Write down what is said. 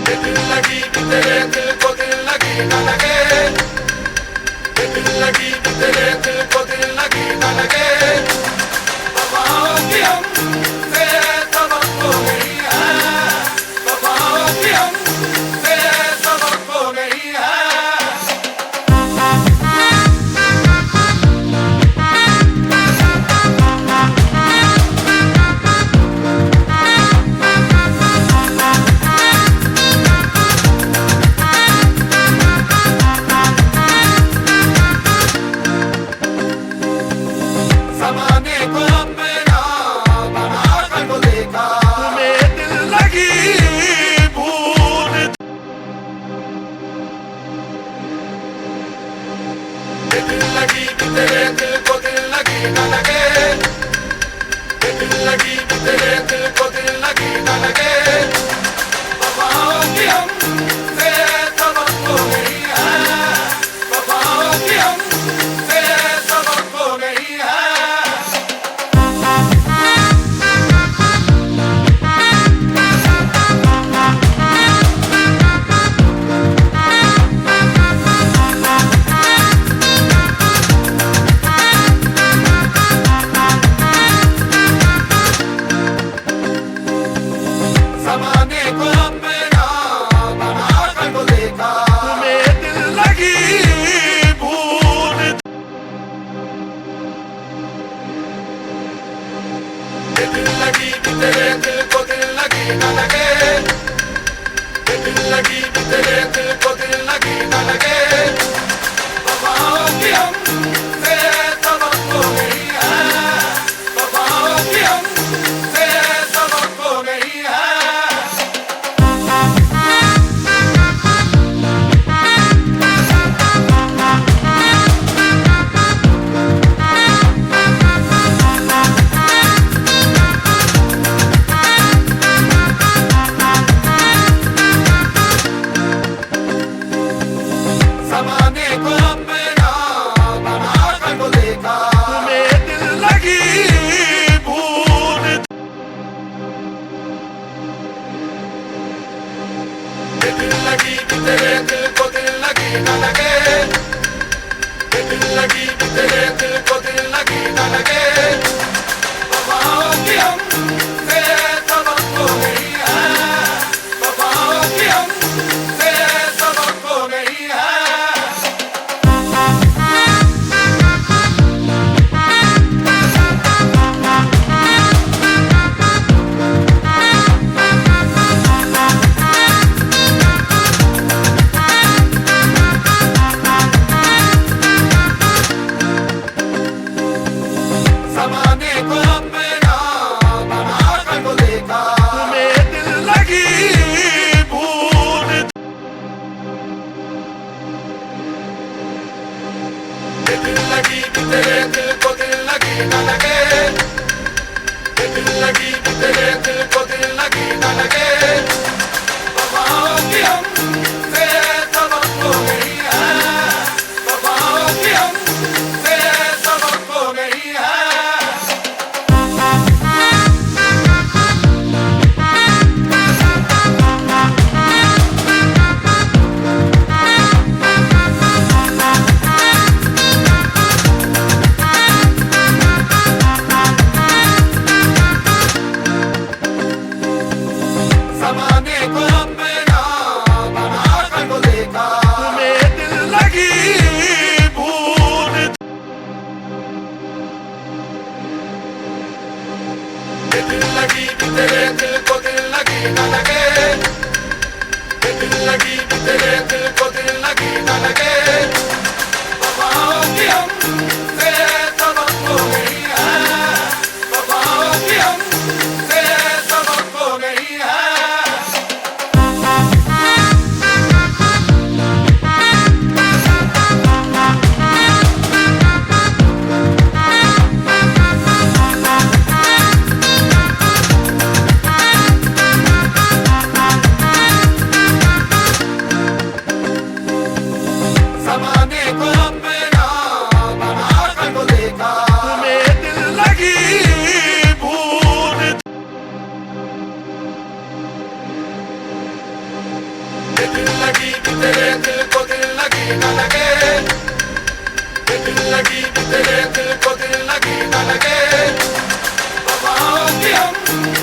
दिल लगी कि तेरे दिल को दिल लगी न लगे, दिल लगी कि तेरे दिल को दिल लगी न लगे। वफाओं की हमसे तवक्को नहीं है, वफाओं की हमसे तवक्को नहीं है। ज़माने को अपना बनाकर को देखा, तुम्हें दिल लगी भूल। दिल लगी कि तेरे दिल को दिल लगी न लगे, दिल लगी कि तेरे दिल को दिल लगी न लगे। वफाओं की हमसे तवक्को नहीं है, वफाओं की हमसे तवक्को नहीं है। ज़माने को अपना बनाकर को देखा, तुम्हें दिल लगी भूल। दिल लगी कि तेरे दिल को दिल लगी न लगे, दिल लगी कि तेरे दिल को दिल लगी न लगे। वफाओं की हमसे तवक्को नहीं है, वफाओं की हमसे तवक्को नहीं है। ज़माने को अपना बनाकर को देखा, तुम्हें दिल लगी भूल। दिल लगी कि तेरे दिल को दिल लगी न लगे, दिल लगी कि तेरे दिल को दिल लगी न लगे। वफाओं की हमसे तवक्को नहीं है, वफाओं की हमसे तवक्को नहीं है। ज़माने को अपना बनाकर को देखा, तुम्हें दिल लगी भूल। दिल लगी कि तेरे दिल को दिल लगी न लगे, दिल लगी कि तेरे दिल को दिल लगी न लगे। वफाओं की हमसे तवक्को नहीं है, वफाओं की हमसे तवक्को नहीं है। ज़माने को अपना बनाकर को देखा, तुम्हें दिल लगी भूल। दिल लगी कि तेरे दिल को दिल लगी न लगे, दिल लगी कि तेरे दिल को दिल लगी न लगे। वफाओं की हमसे तवक्को नहीं है, वफाओं की हमसे तवक्को नहीं है। ज़माने लगी न लगे, ये दिल लगी भी तेरे दिल को दिल लगी न लगे, वफाओं की हम